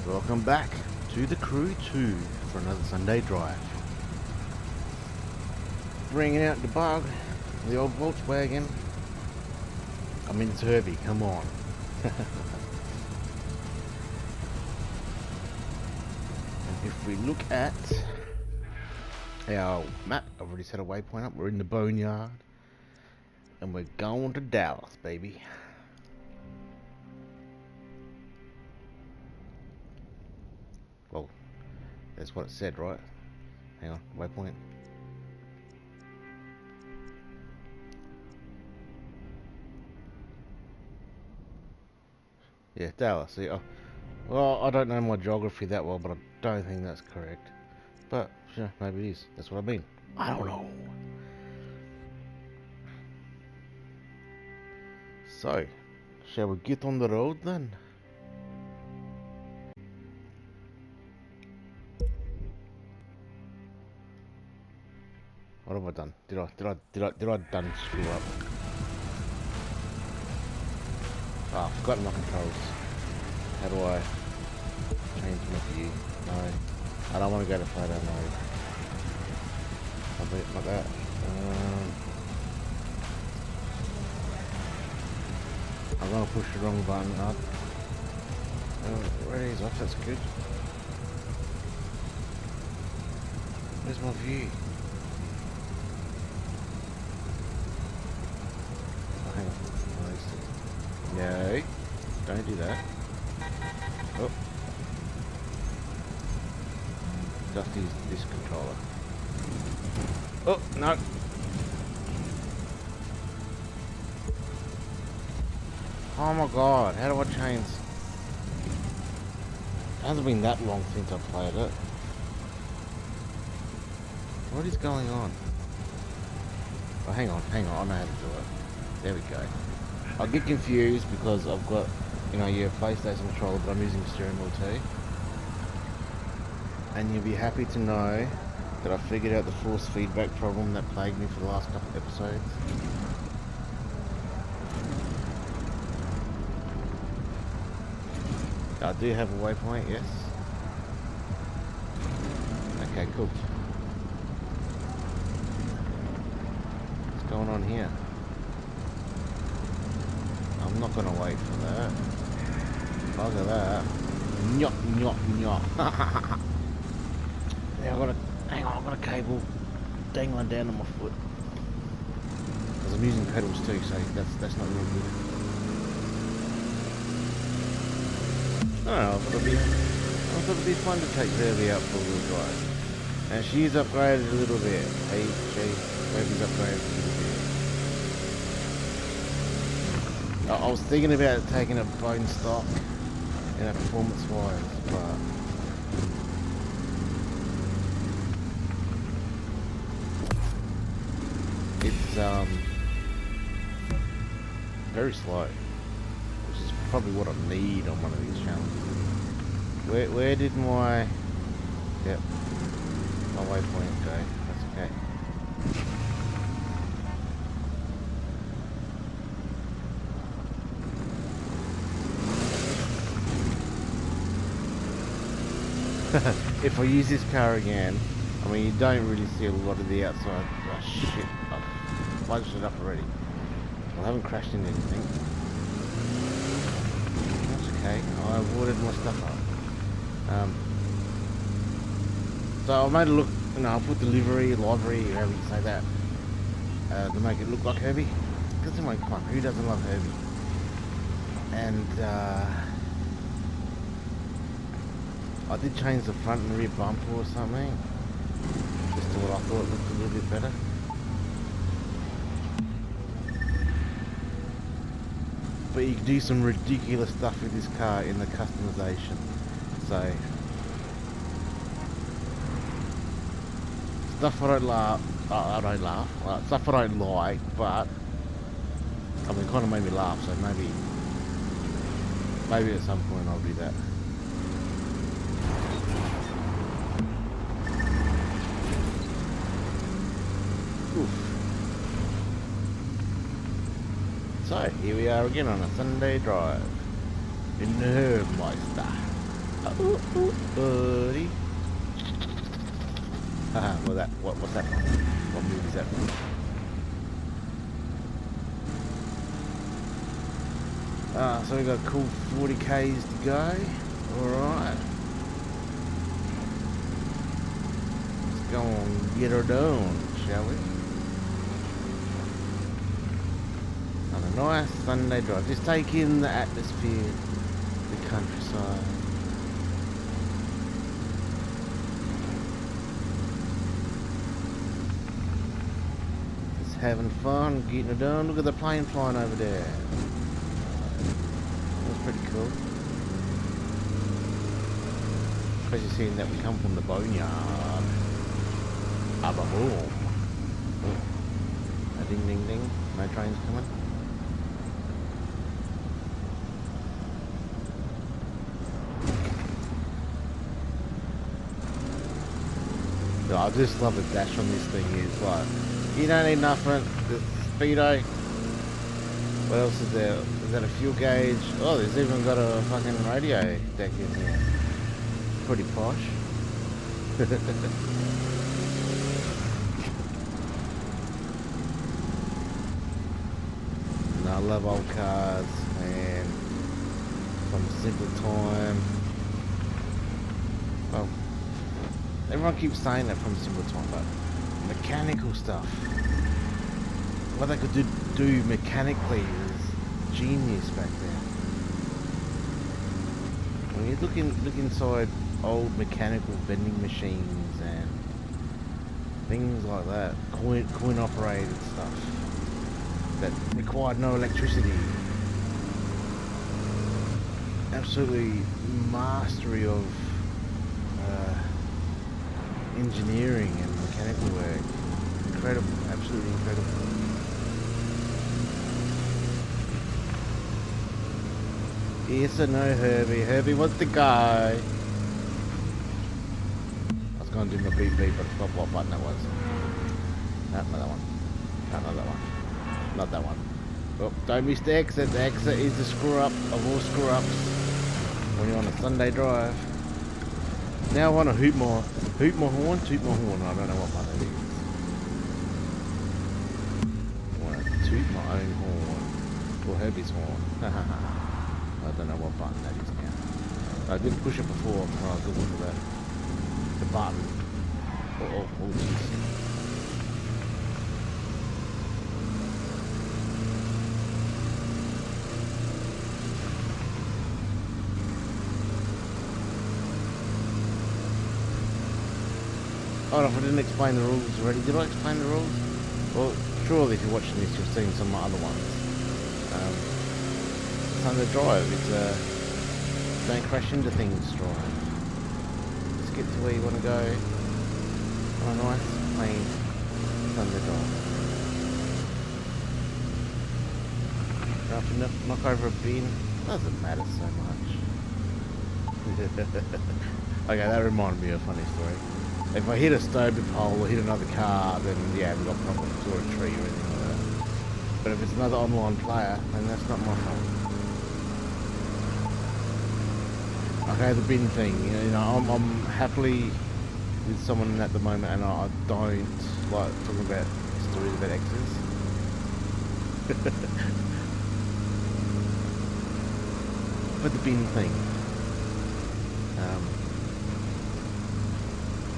Welcome back to the crew 2 for another Sunday drive. Bringing out the bug, the old Volkswagen. I mean, it's Herbie, come on. And if we look at our map, I've already set a waypoint up. We're in the boneyard and we're going to Dallas, baby. Well, that's what it said, right? Hang on, waypoint. Yeah, Dallas. See, well, I don't know my geography that well, but I don't think that's correct. But, sure, maybe it is. That's what I mean. I don't know. So, shall we get on the road then? What have I done? Did I done screw up? Oh, I've forgotten my controls. How do I change my view? No. I don't want to go to photo mode. I'll do it like that. I'm gonna push the wrong button up. Oh, already is off, that's good. Where's my view? Oh, hang on. No, don't do that. Oh. Just use this controller. Oh, no. Oh my god, how do I change? It hasn't been that long since I played it. What is going on? Oh, hang on, I know how to do it. There we go. I get confused because I've got, your PlayStation controller, but I'm using the steering wheel too. And you'll be happy to know that I figured out the force feedback problem that plagued me for the last couple of episodes. I do have a waypoint, yes. Okay, cool. What's going on here? I'm not gonna wait for that. Look at that. Nyot, nyot, nyot. Yeah, hang on, I've got a cable dangling down on my foot. Because I'm using pedals too, so that's not real good. I thought it'd be fun to take Herbie out for a little drive. And she's upgraded a little bit. Herbie's upgraded a little bit. I was thinking about taking a bone stock in a performance wise, but it's very slow, which is probably what I need on one of these challenges. Where did my waypoint go? That's okay. If I use this car again, I mean, you don't really see a lot of the outside. Oh shit, I've fudged it up already. I haven't crashed into anything. That's okay, I avoided my stuff up. So I made it look, I put the livery, however you say that, to make it look like Herbie. Because come on, who doesn't love Herbie? And I did change the front and rear bumper or something, just to what I thought looked a little bit better. But you can do some ridiculous stuff with this car in the customization. So stuff I don't laugh. Stuff I don't like, but I mean, it kind of made me laugh. So maybe at some point I'll do that. Oof. So here we are again on a Sunday drive in the Herbmeister. buddy. Haha, what's that from? What movie is that from? So we got a cool 40 Ks to go. Alright. Let's go and get her done, shall we? On a nice Sunday drive. Just take in the atmosphere, the countryside. Just having fun, getting it done. Look at the plane flying over there. Pretty cool. Especially seeing that we come from the boneyard. Boom. A ding ding ding. No trains coming. So I just love the dash on this thing. It's like, you don't need nothing. The speedo. What else is there? Is that a fuel gauge? Oh, there's even got a fucking radio deck in here. Pretty posh. And I love old cars, man. From simple time. Well, everyone keeps saying that from simple time, but mechanical stuff. What they could do mechanically is genius back then. When you look inside old mechanical vending machines and things like that, coin operated stuff that required no electricity. Absolutely mastery of engineering and mechanical work. Incredible, absolutely incredible. Yes or no, Herbie? Herbie, what's the guy? I was going to do my beep beep, but I forgot what button that was. No, not that one. No, not that one. Not that one. Oh, don't miss the exit. The exit is the screw up of all screw ups when you're on a Sunday drive. Now I want to toot my horn. I don't know what button it is. I want to toot my own horn. Or Herbie's horn. I don't know what button that is now. I didn't push it before when I was looking for the button. Oh jeez. Oh, if I didn't explain the rules already. Did I explain the rules? Well, surely if you're watching this, you've seen some other ones. Sunday drive, it's don't crash into things drive. Just get to where you want to go on a nice, plain Sunday drive. Don't have to knock over a bin, doesn't matter so much. Okay, that reminded me of a funny story. If I hit a stove pole or hit another car, then yeah, we've got problems, or a tree or anything like that. But if it's another online player, then that's not my fault. Okay, the bin thing, you know, I'm happily with someone at the moment, and I don't like talking about stories about exes. But the bin thing,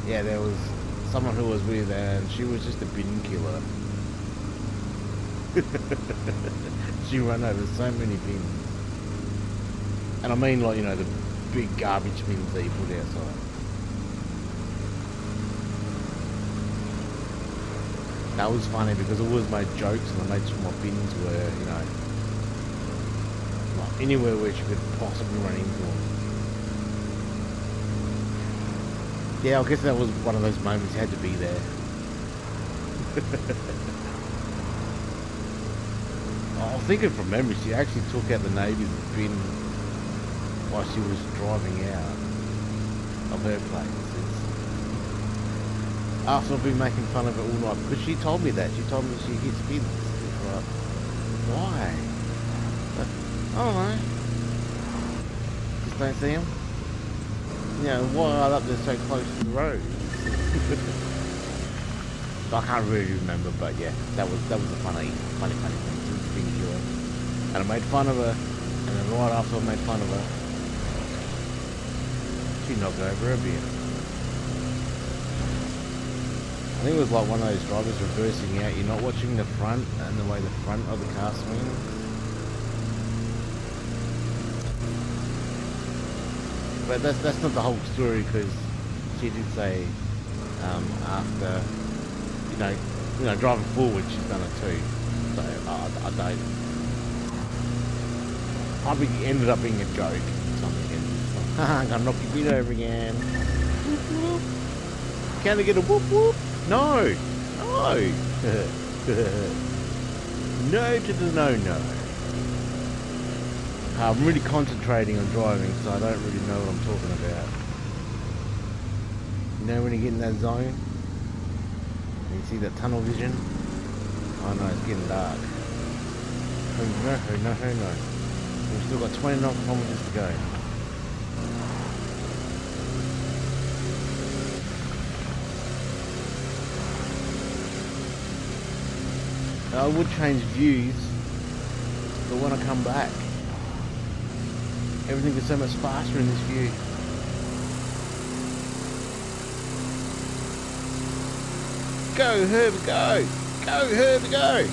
yeah, there was someone who was with her, and she was just a bin killer. She ran over so many bins, and I mean, like, you know, the big garbage bins that you put outside. That was funny because I always made jokes, and I made sure my bins were, you know, like anywhere where she could possibly run into them. Yeah, I guess that was one of those moments you had to be there. I think from memory, she actually took out the neighbour's bin while she was driving out of her place. After I've been making fun of it all night, because she told me that. She told me she hits bins. It's like, why? But, I don't know. Just don't see them. You know, why are they up there so close to the road? I can't really remember, but yeah, that was a funny thing to be sure. And I made fun of her, and then right after I made fun of her, she knocked over a beer. I think it was like one of those drivers reversing out. You're not watching the front and the way the front of the car swings. But that's not the whole story, because she did say after you know driving forward she's done it too. So I don't. Probably ended up being a joke or something. And I'm gonna knock your feet over again. Whoop, whoop. Can I get a whoop whoop? No, no, no to the no. I'm really concentrating on driving, so I don't really know what I'm talking about. You know when you get in that zone, and you see that tunnel vision? Oh no, it's getting dark. Oh no. We've still got 29 kilometers to go. I would change views, but when I come back, everything is so much faster in this view. Go, Herbie, go! Go, Herbie, go!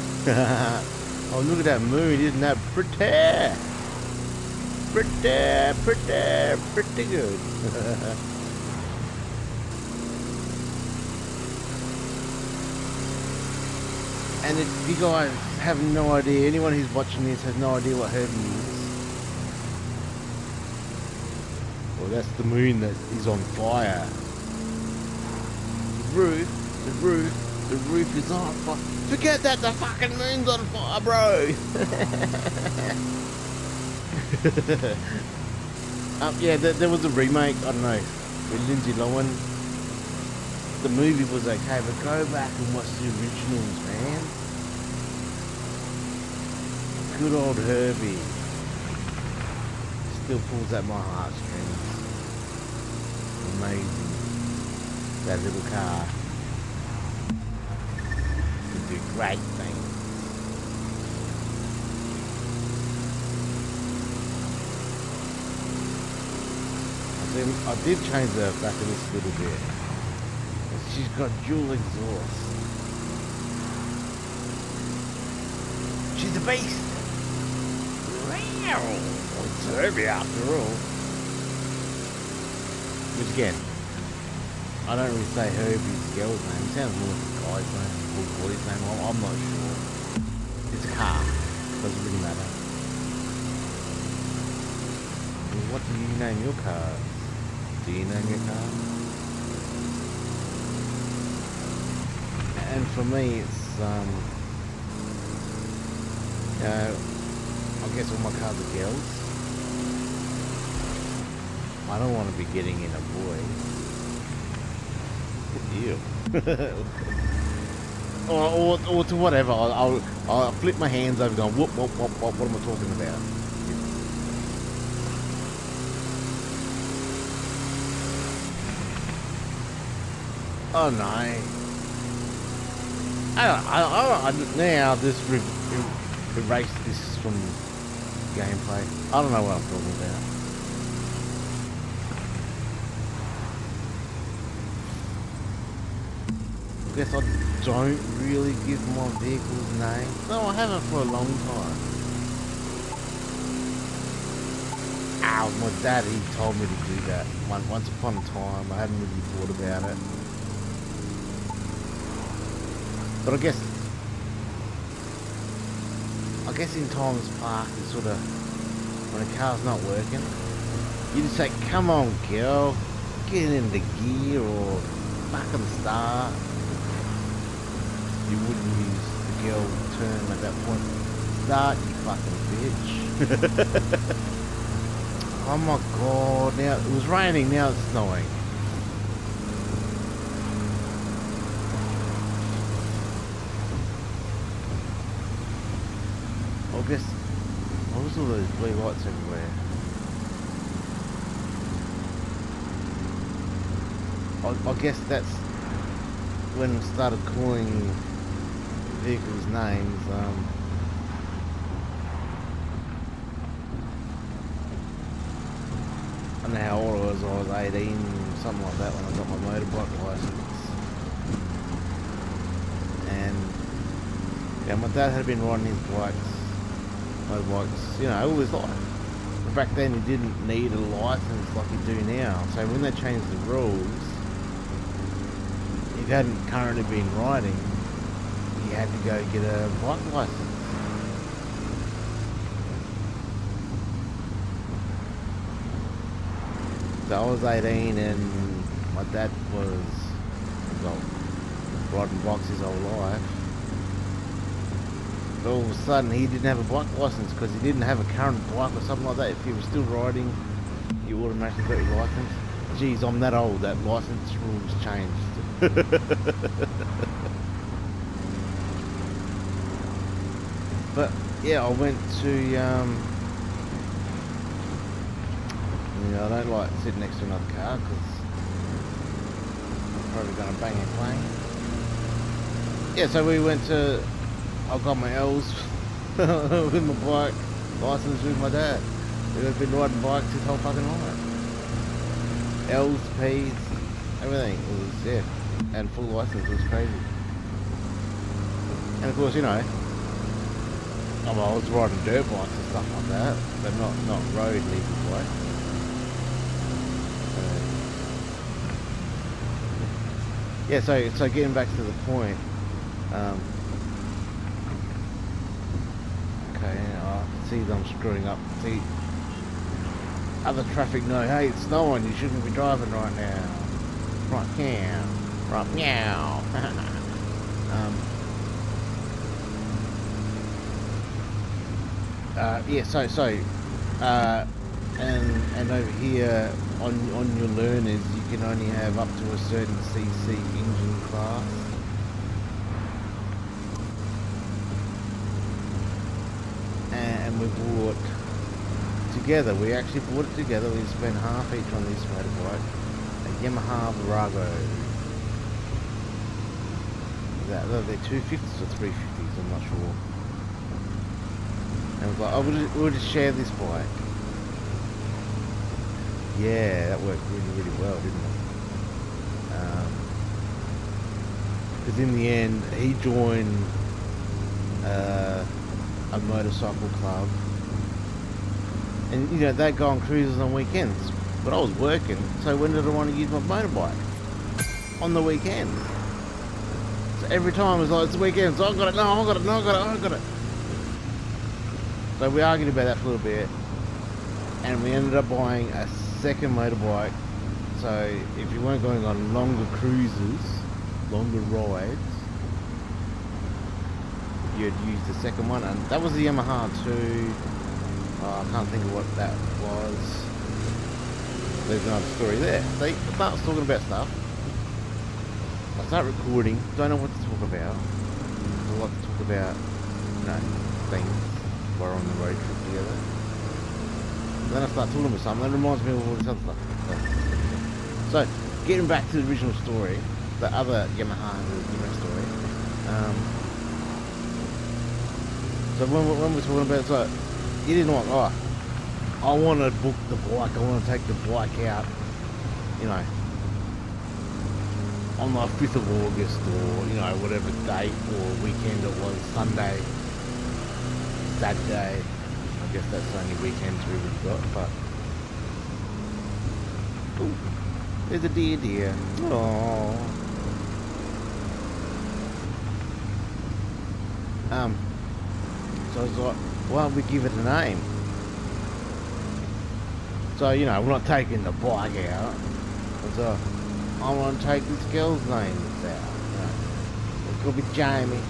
Oh, look at that moon, isn't that pretty? Pretty good. And if you guys have no idea, anyone who's watching this has no idea what Herbie is, well, that's the moon that is on fire. The roof is on fire. Forget that, the fucking moon's on fire, bro. Yeah, there was a remake, I don't know, with Lindsay Lohan. The movie was okay, but go back and watch the originals, man. Good old Herbie. Still pulls at my heartstrings. Amazing. That little car can do great things. I did change the back of this a little bit. She's got dual exhaust. She's a beast. Wow. It's Herbie after all. Which again, I don't really say Herbie's girl's name. It sounds more like a guy's name or boy's name. I'm not sure. It's a car. Doesn't really matter. Well, what do you name your car? Do you name your car? And for me, it's I guess all my cars are girls. I don't want to be getting in a boy. Ew. or to whatever. I'll flip my hands over, going whoop whoop whoop whoop. What am I talking about? Oh no. I now just erase this from gameplay. I don't know what I'm talking about. I guess I don't really give my vehicles names. No, I haven't for a long time. Ow, my daddy told me to do that once upon a time. I hadn't really thought about it. But I guess in times past, it's sort of, when a car's not working, you just say, come on girl, get into gear or back on the start. You wouldn't use the girl term at that point. Start, you fucking bitch. Oh my god, now, it was raining, now it's snowing. I guess, what was all those blue lights everywhere? I guess that's when we started calling vehicles names. I don't know how old I was. I was 18, something like that, when I got my motorbike license. And yeah, my dad had been riding his motorbikes, you know, all his life. But back then, you didn't need a license like you do now. So when they changed the rules, if you hadn't currently been riding, you had to go get a bike license. So I was 18 and my dad was, well, riding bikes his whole life. But all of a sudden he didn't have a bike license because he didn't have a current bike or something like that. If he was still riding, you automatically got your license. Geez, I'm that old, that license rules changed. But yeah, I went to you know, I don't like sitting next to another car because I'm probably going to bang a plane. Yeah, so we went to, I got my L's with my bike license with my dad. We've been riding bikes his whole fucking life. L's, P's, everything. It was, yeah, and full license. It was crazy. And of course, you know, I was riding dirt bikes and stuff like that, but not road legal bikes. Yeah, so getting back to the point, okay, I see that I'm screwing up. See, other traffic know, hey, it's snowing, you shouldn't be driving right now. Right now. Right now. Yeah, and over here on your learners, you can only have up to a certain cc engine class. And we bought together. We actually bought it together. We spent half each on this motorbike, a Yamaha Virago. They're 250s or 350s, I'm not sure. And we're like, oh, we'll just share this bike. Yeah, that worked really well, didn't it? Because in the end, he joined a motorcycle club, and you know, they'd go on cruises on weekends. But I was working, so when did I want to use my motorbike? On the weekend. So every time it was like, it's the weekend, so I got it, no, I got it, no, I got it, I got it. So we argued about that for a little bit, and we ended up buying a second motorbike. So if you weren't going on longer cruises, longer rides, you'd use the second one, and that was the Yamaha too. I can't think of what that was. There's another story there. See, I start talking about stuff. I start recording, don't know what to talk about. I like to talk about, you know, things while we're on the road trip together. And then I start talking about something that reminds me of all this other stuff. So, getting back to the original story, the other Yamaha story. So when we're talking about it, so you didn't want, oh, I want to book the bike, I want to take the bike out, you know, on the 5th of August, or, you know, whatever date or weekend it was, Sunday, Saturday. I guess that's the only weekends we really got, but... Ooh, there's a deer. Aww. So I was like, why don't we give it a name? So, you know, we're not taking the bike out. So I want to take this girl's name out. You know, it could be Jamie.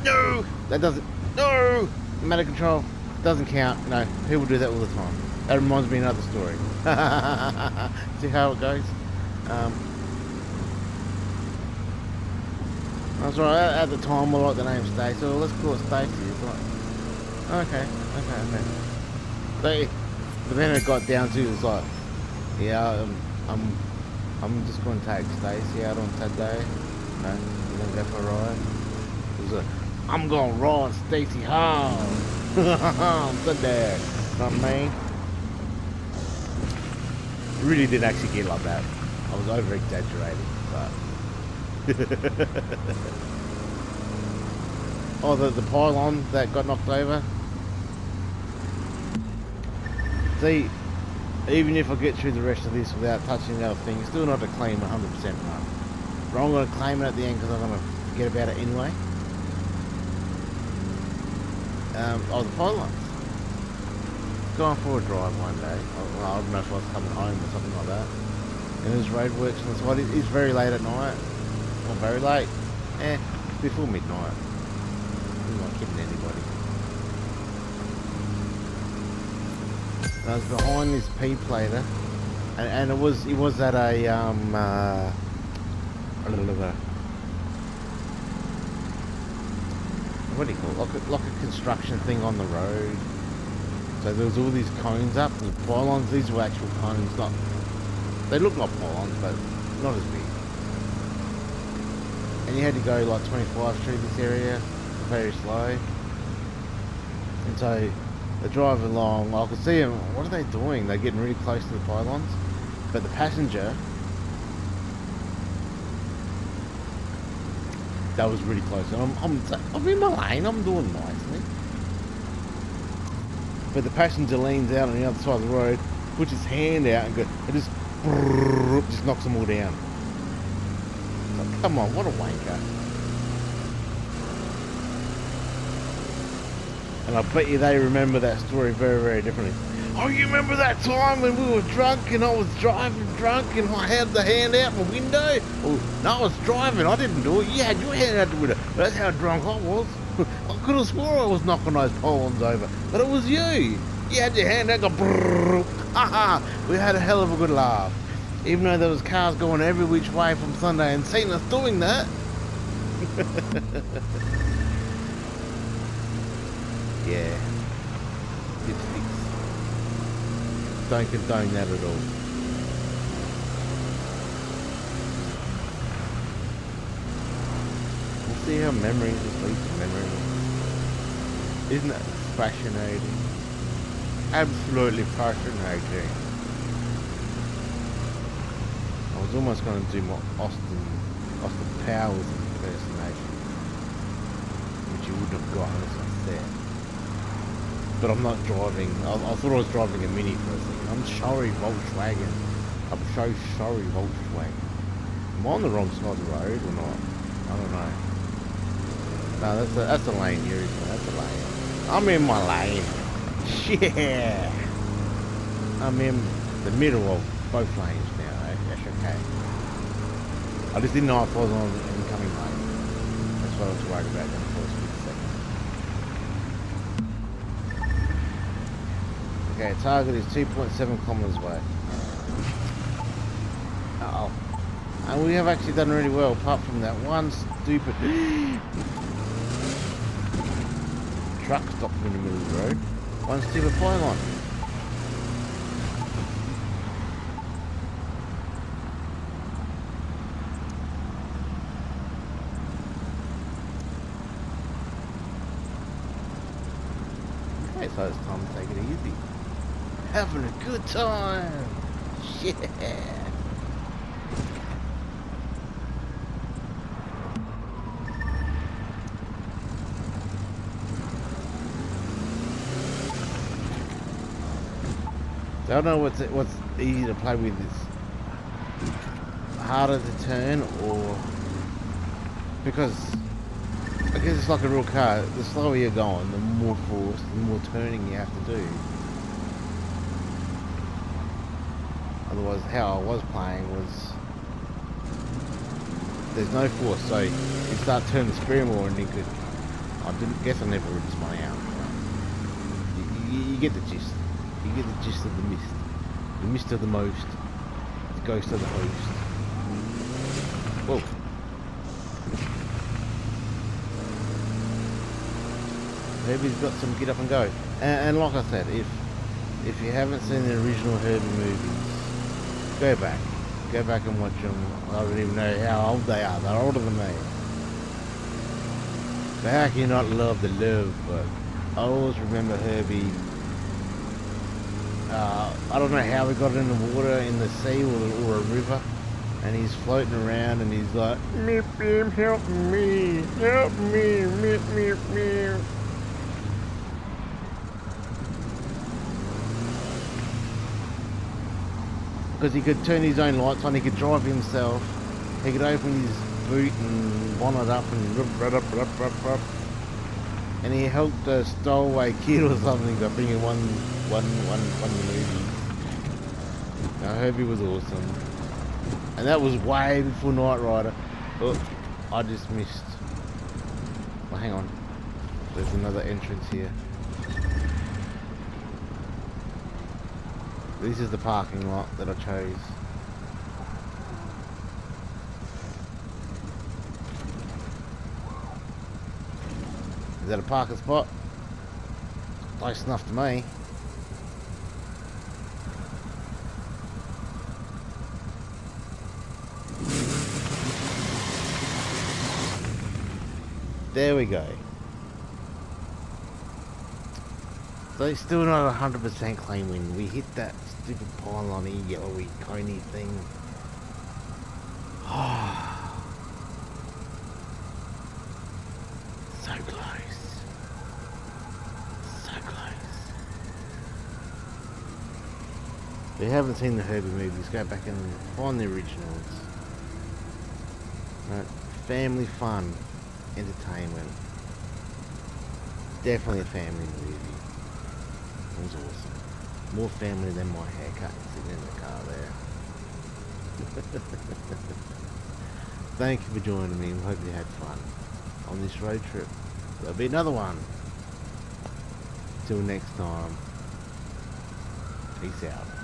No! That doesn't... No! Matter control doesn't count. No, people do that all the time. That reminds me of another story. See how it goes? That's right, at the time I like the name Stacey, so let's call it Stacey. It's like, okay. But then it got down to, it's like, yeah, I'm I'm just going to take Stacey out on Saturday. No, we're going to go for a ride. I'm going to ride Stacey home. On Saturday. Know what I mean? Really didn't actually get like that. I was over exaggerating, but. Oh, the pylon that got knocked over. See, even if I get through the rest of this without touching the other thing, it's still not a claim 100% run. But I'm going to claim it at the end because I'm going to forget about it anyway. Oh, the pylons. Going for a drive one day. I don't know if I was coming home or something like that. And there's roadworks on the side. It's very late at night. Not very late. It's before midnight. I'm not kidding anybody. And I was behind this P-plater, and it was at a what do you call it? Like a construction thing on the road. So there was all these cones up, and the pylons. These were actual cones, not. They look like pylons, but not as big. And you had to go like 25 through this area, very slow. And so they're driving along. I could see them. What are they doing? They're getting really close to the pylons. But the passenger, that was really close. And I'm in my lane. I'm doing nicely. But the passenger leans out on the other side of the road, puts his hand out, and just knocks them all down. Like, come on, what a wanker. And I bet you they remember that story very, very differently. Oh, you remember that time when we were drunk and I was driving drunk and I had the hand out my window? Oh, no, I was driving. I didn't do it. You had your hand out the window. That's how drunk I was. I could have swore I was knocking those pylons over. But it was you. You had your hand out, go brrrr. Haha. We had a hell of a good laugh. Even though there was cars going every which way from Sunday and seeing us doing that. Yeah. Dipsticks. Don't condone that at all. We'll see how memories just lead to memories. Isn't that fascinating? Absolutely fascinating. I was almost going to do my Austin Powers impersonation, which you wouldn't have gotten as I said. But I'm not driving. I thought I was driving a Mini for a second. I'm sorry, Volkswagen. I'm so sorry, Volkswagen. Am I on the wrong side of the road or not? I don't know. No, that's a lane here, isn't it? That's a lane. I'm in my lane. Yeah. I'm in the middle of both lanes now. That's okay. I just didn't know if I was on the incoming lane. That's what I was worried about then for a split second. Okay, target is 2.7 kilometers away. Uh-oh. And we have actually done really well, apart from that one stupid truck stopped in the middle of the road. One stupid pylon. Okay, so it's time to take it easy. Having a good time. Yeah. I don't know what's easy to play with. It's harder to turn, or because I guess it's like a real car. The slower you're going, the more force, the more turning you have to do. Otherwise, how I was playing was there's no force, so you start turning the steering wheel and you could. I never really spun out. You get the gist. You get the gist of the mist. The mist of the most. The ghost of the host. Whoa. Herbie's got some get up and go. And like I said, if you haven't seen the original Herbie movies, go back. Go back and watch them. I don't even know how old they are. They're older than me. So how can you not love the love? But I always remember Herbie. I don't know how we got in the water, in the sea or a river, and he's floating around and he's like, meep, meep, help me, meep, meep, meep. Because he could turn his own lights on, he could drive himself, he could open his boot and bonnet up and rup, and he helped a stowaway kid or something by being in one movie. Now Herbie was awesome, and that was way before Knight Rider. Oh, I just missed. Well, hang on, there's another entrance here. This is the parking lot that I chose. Is that a parking spot? Close enough to me. There we go. So it's still not 100% clean when we hit that stupid pylon-y, yellowy, coney thing. So close. So close. If you haven't seen the Herbie movies, go back and find the originals. Right. Family fun, entertainment. Definitely a family movie. It was awesome. More family than my haircut sitting in the car there. Thank you for joining me. I hope you had fun on this road trip. There'll be another one. Till next time. Peace out.